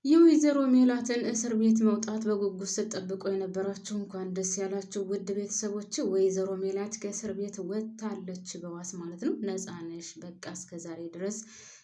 የወይዘሮ ሜላትን እስር ቤት መውጣት በጉጉት ስትጠብቁ የነበራችሁ እንኳን ደስ ያላችሁ ውድ ቤተሰቦች። ወይዘሮ ሜላት ከእስር ቤት ወጥታለች በዋስ ማለት ነው። ነፃ ነሽ በቃ። እስከ ዛሬ ድረስ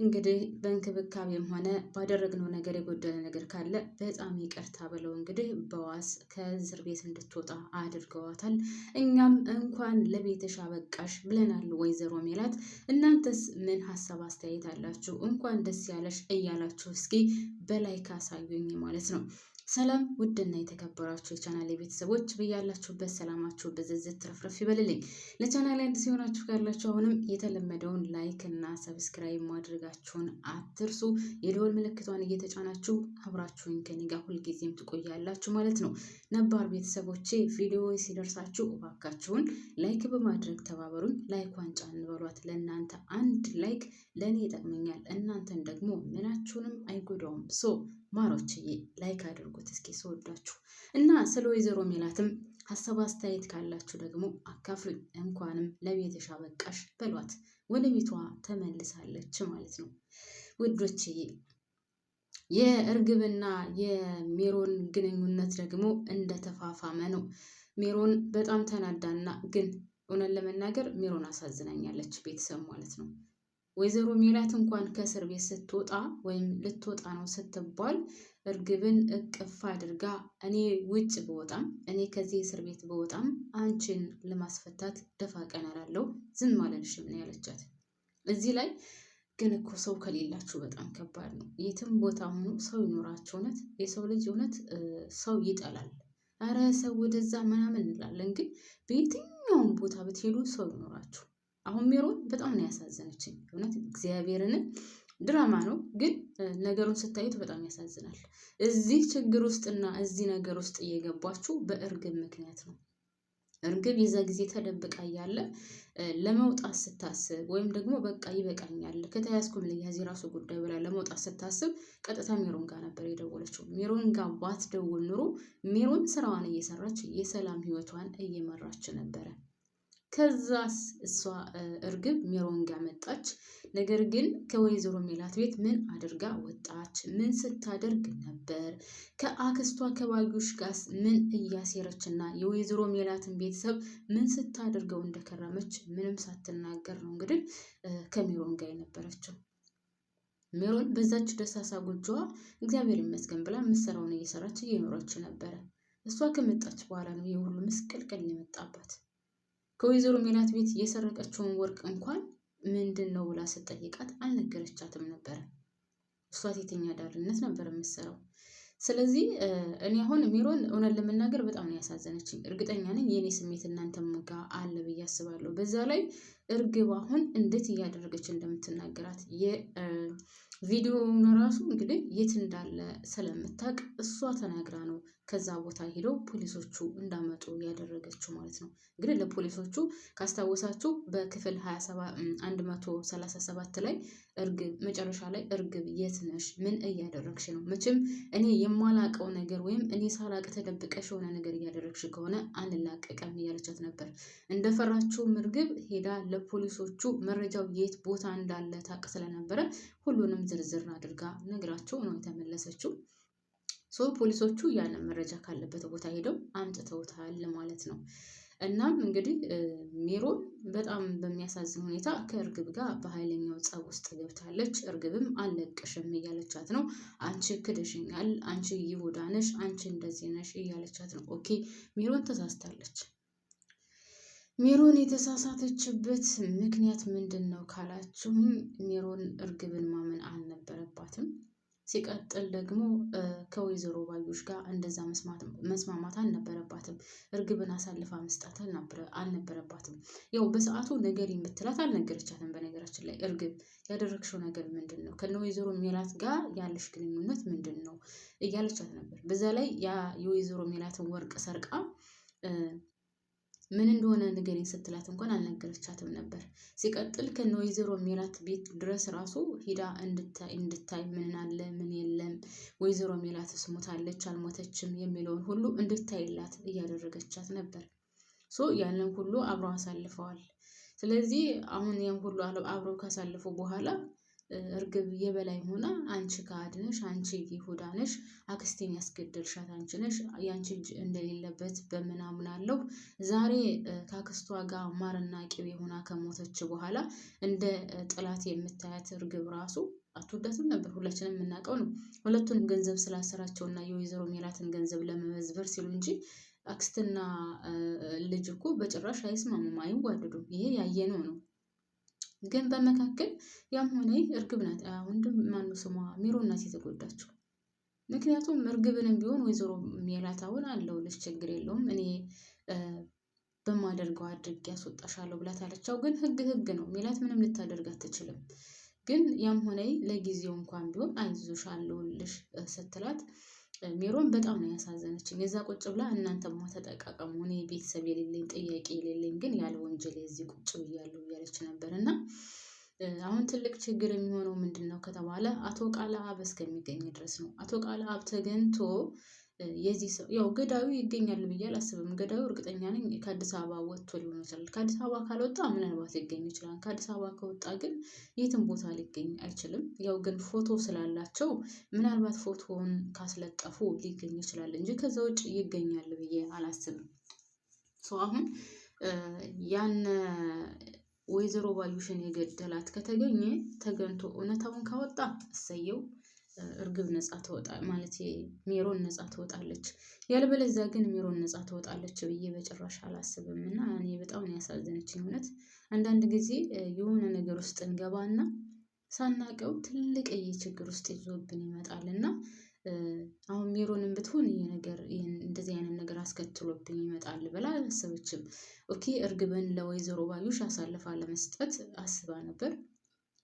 እንግዲህ በእንክብካቤም ሆነ ባደረግነው ነገር የጎደለ ነገር ካለ በጣም ይቅርታ ብለው እንግዲህ በዋስ ከእስር ቤት እንድትወጣ አድርገዋታል። እኛም እንኳን ለቤትሽ አበቃሽ ብለናል ወይዘሮ ሜላት። እናንተስ ምን ሀሳብ አስተያየት አላችሁ? እንኳን ደስ ያለሽ እያላችሁ እስኪ በላይ ካሳዩኝ ማለት ነው። ሰላም ውድና የተከበራችሁ የቻናሌ ቤተሰቦች በያላችሁበት ሰላማችሁ ብዝዝት ትረፍረፍ ይበልልኝ። ለቻናሌ አዲስ የሆናችሁ ካላችሁ አሁንም የተለመደውን ላይክ እና ሰብስክራይብ ማድረጋችሁን አትርሱ። የደወል ምልክቷን እየተጫናችሁ አብራችሁኝ ከኔ ጋር ሁልጊዜም ትቆያላችሁ ማለት ነው። ነባር ቤተሰቦቼ ቪዲዮ ሲደርሳችሁ እባካችሁን ላይክ በማድረግ ተባበሩኝ። ላይኳን ጫን በሏት። ለእናንተ አንድ ላይክ ለእኔ ይጠቅመኛል፣ እናንተን ደግሞ ምናችሁንም አይጎዳውም። ማሮችዬ ላይክ አድርጉት እስኪ ስወዳችሁ እና ስለ ወይዘሮ ሜላትም ሀሳብ አስተያየት ካላችሁ ደግሞ አካፍሉኝ። እንኳንም ለቤትሽ አበቃሽ በሏት። ወደ ቤቷ ተመልሳለች ማለት ነው ውዶችዬ። የእርግብና የሜሮን ግንኙነት ደግሞ እንደተፋፋመ ነው። ሜሮን በጣም ተናዳና ግን እውነት ለመናገር ሜሮን አሳዝናኛለች ቤተሰብ ማለት ነው። ወይዘሮ ሜላት እንኳን ከእስር ቤት ስትወጣ ወይም ልትወጣ ነው ስትባል እርግብን እቅፍ አድርጋ እኔ ውጭ በወጣም እኔ ከዚህ እስር ቤት በወጣም አንቺን ለማስፈታት ደፋ ቀና እላለሁ፣ ዝም አልልሽም ነው ያለቻት። እዚህ ላይ ግን እኮ ሰው ከሌላችሁ በጣም ከባድ ነው። የትም ቦታ ሆኖ ሰው ይኖራችሁ። እውነት የሰው ልጅ እውነት ሰው ይጠላል። አረ ሰው ወደዛ ምናምን እንላለን፣ ግን በየትኛውም ቦታ ብትሄዱ ሰው ይኖራችሁ። አሁን ሜሮን በጣም ነው ያሳዘነችኝ እውነት እግዚአብሔርን። ድራማ ነው ግን ነገሩን ስታዩት በጣም ያሳዝናል። እዚህ ችግር ውስጥና እዚህ ነገር ውስጥ እየገባችሁ በእርግብ ምክንያት ነው። እርግብ የዛ ጊዜ ተደብቃ እያለ ለመውጣት ስታስብ ወይም ደግሞ በቃ ይበቃኛል ከተያዝኩም ለያዝ የራሱ ጉዳይ ብላ ለመውጣት ስታስብ ቀጥታ ሜሮን ጋር ነበር የደወለችው። ሜሮን ጋር ባትደውል ኑሮ ሜሮን ስራዋን እየሰራች የሰላም ህይወቷን እየመራች ነበረ። ከዛስ እሷ እርግብ ሜሮን ጋር መጣች። ነገር ግን ከወይዘሮ ሜላት ቤት ምን አድርጋ ወጣች? ምን ስታደርግ ነበር? ከአክስቷ ከባዩሽ ጋርስ ምን እያሴረችና የወይዘሮ ሜላትን ቤተሰብ ምን ስታደርገው እንደከረመች ምንም ሳትናገር ነው እንግዲህ ከሜሮን ጋር የነበረችው። ሜሮን በዛች ደሳሳ ጎጆዋ እግዚአብሔር ይመስገን ብላ ምሰራውን እየሰራች እየኖረች ነበረ። እሷ ከመጣች በኋላ ነው የሁሉ ምስቅልቅል የመጣባት። ከወይዘሮ ሜላት ቤት የሰረቀችውን ወርቅ እንኳን ምንድን ነው ብላ ስትጠይቃት አልነገረቻትም ነበረ። እሷ ሴተኛ ዳርነት ነበር የምትሰራው። ስለዚህ እኔ አሁን ሜሮን እውነት ለመናገር በጣም ነው ያሳዘነችኝ። እርግጠኛ ነኝ የኔ ስሜት እናንተም ጋር አለ ብዬ አስባለሁ። በዛ ላይ እርግብ አሁን እንዴት እያደረገች እንደምትናገራት የቪዲዮውን ራሱ እንግዲህ የት እንዳለ ስለምታውቅ እሷ ተናግራ ነው ከዛ ቦታ ሄደው ፖሊሶቹ እንዳመጡ ያደረገችው ማለት ነው። እንግዲህ ለፖሊሶቹ ካስታወሳችሁ በክፍል 137 ላይ እርግብ መጨረሻ ላይ እርግብ የት ነሽ? ምን እያደረግሽ ነው? መቼም እኔ የማላቀው ነገር ወይም እኔ ሳላቅ ተደብቀሽ የሆነ ነገር እያደረግሽ ከሆነ አንላቀቀም እያለቻት ነበር። እንደፈራችውም እርግብ ሄዳ ለፖሊሶቹ መረጃው የት ቦታ እንዳለ ታውቅ ስለነበረ ሁሉንም ዝርዝር አድርጋ ነግራቸው ነው የተመለሰችው። ፖሊሶቹ ያንን መረጃ ካለበት ቦታ ሄደው አምጥተውታል ማለት ነው። እናም እንግዲህ ሜሮን በጣም በሚያሳዝን ሁኔታ ከእርግብ ጋር በኃይለኛው ጸብ ውስጥ ገብታለች። እርግብም አልለቅሽም እያለቻት ነው። አንቺ ክደሽኛል፣ አንቺ ይሁዳ ነሽ፣ አንቺ እንደዚህ ነሽ እያለቻት ነው። ኦኬ ሜሮን ተሳስታለች። ሜሮን የተሳሳተችበት ምክንያት ምንድን ነው ካላችሁም ሜሮን እርግብን ማመን አልነበረባትም። ሲቀጥል ደግሞ ከወይዘሮ ባዩሽ ጋር እንደዛ መስማማት አልነበረባትም። እርግብን አሳልፋ መስጣት አልነበረባትም። ያው በሰዓቱ ነገር የምትላት አልነገረቻትም። በነገራችን ላይ እርግብ ያደረግሽው ነገር ምንድን ነው? ከነ ወይዘሮ ሜላት ጋር ያለሽ ግንኙነት ምንድን ነው እያለቻት ነበር። በዛ ላይ ያ የወይዘሮ ሜላትን ወርቅ ሰርቃ ምን እንደሆነ ንገሪኝ ስትላት እንኳን አልነገረቻትም ነበር። ሲቀጥል ከነ ወይዘሮ ሜላት ቤት ድረስ ራሱ ሂዳ እንድታይ ምን አለ ምን የለም፣ ወይዘሮ ሜላት ሞታለች አልሞተችም የሚለውን ሁሉ እንድታይላት እያደረገቻት ነበር። ያንን ሁሉ አብረው አሳልፈዋል። ስለዚህ አሁን ያን ሁሉ አብረው ካሳለፉ በኋላ እርግብ የበላይ ሆና አንቺ ከሃዲ ነሽ፣ አንቺ ይሁዳ ነሽ፣ አክስቴን ያስገደልሻት አንቺ ነሽ፣ ያንቺ እጅ እንደሌለበት በምን አምናለሁ። ዛሬ ከአክስቷ ጋር ማርና ቅቤ ሆና ከሞተች በኋላ እንደ ጥላት የምታያት እርግብ ራሱ አትወዳትም ነበር። ሁላችንም የምናውቀው ነው። ሁለቱንም ገንዘብ ስላሰራቸውና የወይዘሮ ሜላትን ገንዘብ ለመመዝበር ሲሉ እንጂ አክስትና ልጅ እኮ በጭራሽ አይስማሙም፣ አይዋደዱም። ይሄ ያየነው ነው። ግን በመካከል ያም ሆነ እርግብ ናት ወንድም ማነው ስሟ ሜሮን ናት የተጎዳችው። ምክንያቱም እርግብንም ቢሆን ወይዘሮ ሜላት አሁን አለሁልሽ ችግር የለውም እኔ በማደርገው አድርጌ ያስወጣሻለሁ ብላታለች። ግን ህግ ነው። ሜላት ምንም ልታደርግ አትችልም። ግን ያም ሆነ ለጊዜው እንኳን ቢሆን አይዞሽ አለሁልሽ ስትላት ሜሮን በጣም ነው ያሳዘነችኝ። የዛ ቁጭ ብላ እናንተማ ተጠቃቀሙ፣ እኔ ቤተሰብ የሌለኝ ጥያቄ የሌለኝ ግን ያለ ወንጀል እዚህ ቁጭ ብያለሁ እያለች ነበር። እና አሁን ትልቅ ችግር የሚሆነው ምንድን ነው ከተባለ አቶ ቃለአብ እስከሚገኝ ድረስ ነው። አቶ ቃለአብ ተገኝቶ የዚህ ሰው ያው ገዳዩ ይገኛል ብዬ አላስብም። ገዳዩ እርግጠኛ ነኝ ከአዲስ አበባ ወጥቶ ሊሆን ይችላል። ከአዲስ አበባ ካልወጣ ምናልባት ሊገኝ ይችላል። ከአዲስ አበባ ከወጣ ግን የትም ቦታ ሊገኝ አይችልም። ያው ግን ፎቶ ስላላቸው ምናልባት ፎቶውን ካስለጠፉ ሊገኝ ይችላል እንጂ ከዛ ውጭ ይገኛል ብዬ አላስብም። አሁን ያን ወይዘሮ ባዩሽን የገደላት ከተገኘ ተገኝቶ እውነታውን ካወጣ እሰየው፣ እርግብ ነፃ ትወጣ ማለት ሜሮን ነፃ ትወጣለች። ያለበለዚያ ግን ሜሮን ነፃ ትወጣለች ብዬ በጭራሽ አላስብም። እና እኔ በጣም ነው ያሳዘነችኝ እውነት። አንዳንድ ጊዜ የሆነ ነገር ውስጥ እንገባና ሳናቀው ትልቅዬ ችግር ውስጥ ይዞብን ይመጣል። እና አሁን ሜሮንን ብትሆን ይሄ ነገር እንደዚህ አይነት ነገር አስከትሎብኝ ይመጣል ብላ አላሰበችም። ኦኬ እርግብን ለወይዘሮ ባዩሽ አሳልፋ ለመስጠት አስባ ነበር።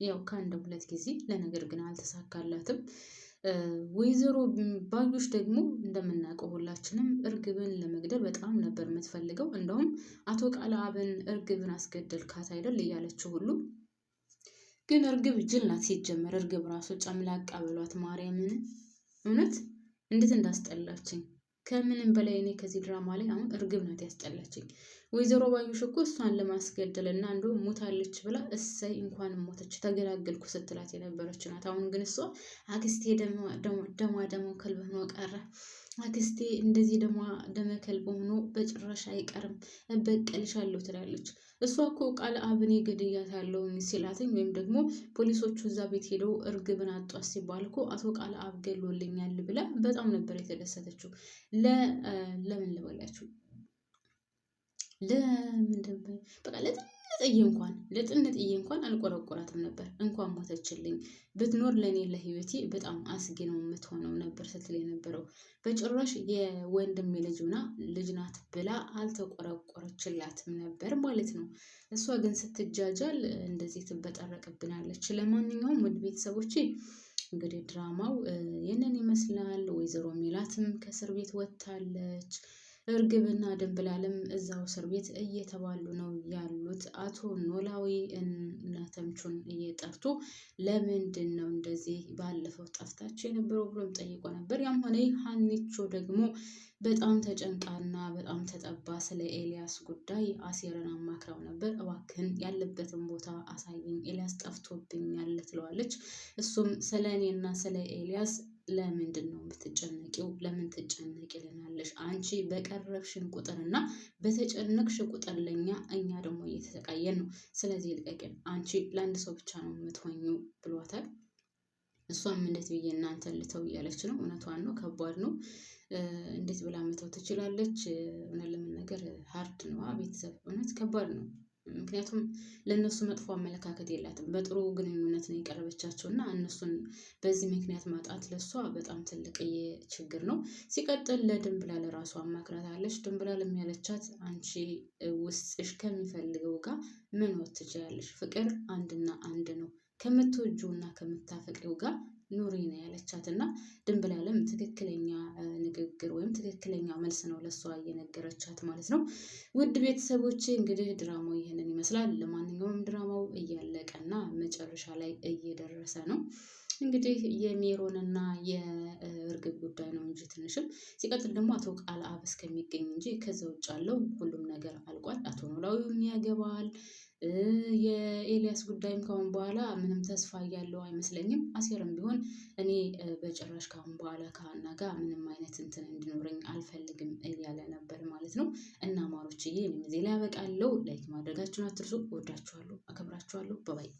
ያው ከአንድ ሁለት ጊዜ ለነገር ግን አልተሳካላትም። ወይዘሮ ባዩሽ ደግሞ እንደምናውቀው ሁላችንም እርግብን ለመግደል በጣም ነበር የምትፈልገው። እንደውም አቶ ቃለአብን እርግብን አስገደልካት አይደል እያለችው ሁሉ። ግን እርግብ ጅል ናት ሲጀመር። እርግብ ራሱ ጨምላቃ ብሏት ማርያምን እውነት እንዴት እንዳስጠላችኝ ከምንም በላይ እኔ ከዚህ ድራማ ላይ አሁን እርግብ ናት ያስጠላችኝ። ወይዘሮ ባዩሽ እኮ እሷን ለማስገደል እና እንደውም ሞታለች ብላ እሰይ እንኳን ሞተች ተገላገልኩ ስትላት የነበረች ናት። አሁን ግን እሷ አክስቴ ደሞ ከልብ ሆኖ ቀረ፣ አክስቴ እንደዚህ ደመ ከልብ ሆኖ በጭራሽ አይቀርም እበቀልሻለሁ ትላለች። እሷ እኮ ቃለአብን ገድያታለሁ ሲላትኝ ወይም ደግሞ ፖሊሶቹ እዛ ቤት ሄደው እርግብን አጧት ሲባል እኮ አቶ ቃለአብ ገሎልኛል ብላ በጣም ነበር የተደሰተችው። ለምን ልበላችሁ በቃ ለጥንጥዬ እንኳን አልቆረቆራትም ነበር። እንኳን ሞተችልኝ ብትኖር ለእኔ ለህይወቴ በጣም አስጊ ነው የምትሆነው ነበር ስትል የነበረው። በጭራሽ የወንድሜ ልጅ ናት ብላ አልተቆረቆረችላትም ነበር ማለት ነው። እሷ ግን ስትጃጃል እንደዚህ ትበጠረቅብናለች። ለማንኛውም ውድ ቤተሰቦቼ እንግዲህ ድራማው ይህንን ይመስላል። ወይዘሮ ሜላትም ከእስር ቤት ወጥታለች። እርግብና ድንብላልም እዛው እስር ቤት እየተባሉ ነው ያሉት። አቶ ኖላዊ እና ተምቹን እየጠርቱ ለምንድን ነው እንደዚህ ባለፈው ጠፍታችሁ የነበረው ብሎም ጠይቆ ነበር። ያም ሆነ ሀኒቾ ደግሞ በጣም ተጨንቃና በጣም ተጠባ ስለ ኤልያስ ጉዳይ አሴርን አማክራው ነበር። እባክህን ያለበትን ቦታ አሳየኝ፣ ኤልያስ ጠፍቶብኛል ትለዋለች። እሱም ስለ እኔና ስለ ኤልያስ ለምንድን ነው የምትጨነቂው? ለምን ትጨነቂልናለሽ? አንቺ በቀረብሽን ቁጥርና በተጨነቅሽ ቁጥር እኛ ደግሞ እየተሰቃየን ነው። ስለዚህ ልቀቂን፣ አንቺ ለአንድ ሰው ብቻ ነው የምትሆኙ ብሏታል። እሷም እንዴት ብዬ እናንተን ልተው እያለች ነው። እውነቷን ነው፣ ከባድ ነው። እንዴት ብላ መተው ትችላለች? እውነት ለመናገር ሀርድ ነው ቤተሰብ፣ እውነት ከባድ ነው። ምክንያቱም ለእነሱ መጥፎ አመለካከት የላትም። በጥሩ ግንኙነት ነው የቀረበቻቸው እና እነሱን በዚህ ምክንያት ማጣት ለእሷ በጣም ትልቅ ችግር ነው። ሲቀጥል ለድንብላል ራሷ አማክራታለች። ድንብላልም ያለቻት አንቺ ውስጥሽ ከሚፈልገው ጋር መኖር ትችያለሽ። ፍቅር አንድና አንድ ነው። ከምትወጂው እና ከምታፈቅሪው ጋር ኑሪ ነው ያለቻት። እና ድንብላልም ትክክለኛ ንግግር ወይም ትክክለኛ መልስ ነው ለእሷ እየነገረቻት ማለት ነው። ውድ ቤተሰቦቼ እንግዲህ ድራማው ይህንን ይመስላል። ለማንኛውም ድራማው እያለቀና መጨረሻ ላይ እየደረሰ ነው። እንግዲህ የሜሮንና የእርግብ ጉዳይ ነው እንጂ ትንሽም ሲቀጥል ደግሞ አቶ ቃልአብ እስከሚገኝ እንጂ ከዛ ውጭ ያለው ሁሉም ነገር አልቋል። አቶ ኖላዊም ያገባል። የኤልያስ ጉዳይም ካሁን በኋላ ምንም ተስፋ ያለው አይመስለኝም። አሴርም ቢሆን እኔ በጭራሽ ካሁን በኋላ ከሀና ጋር ምንም አይነት እንትን እንዲኖረኝ አልፈልግም እያለ ነበር ማለት ነው። እና ማሮችዬ እኔም እዚህ ላይ ያበቃለሁ። ላይክ ማድረጋችሁን አትርሱ። እወዳችኋለሁ፣ አከብራችኋለሁ። ባይ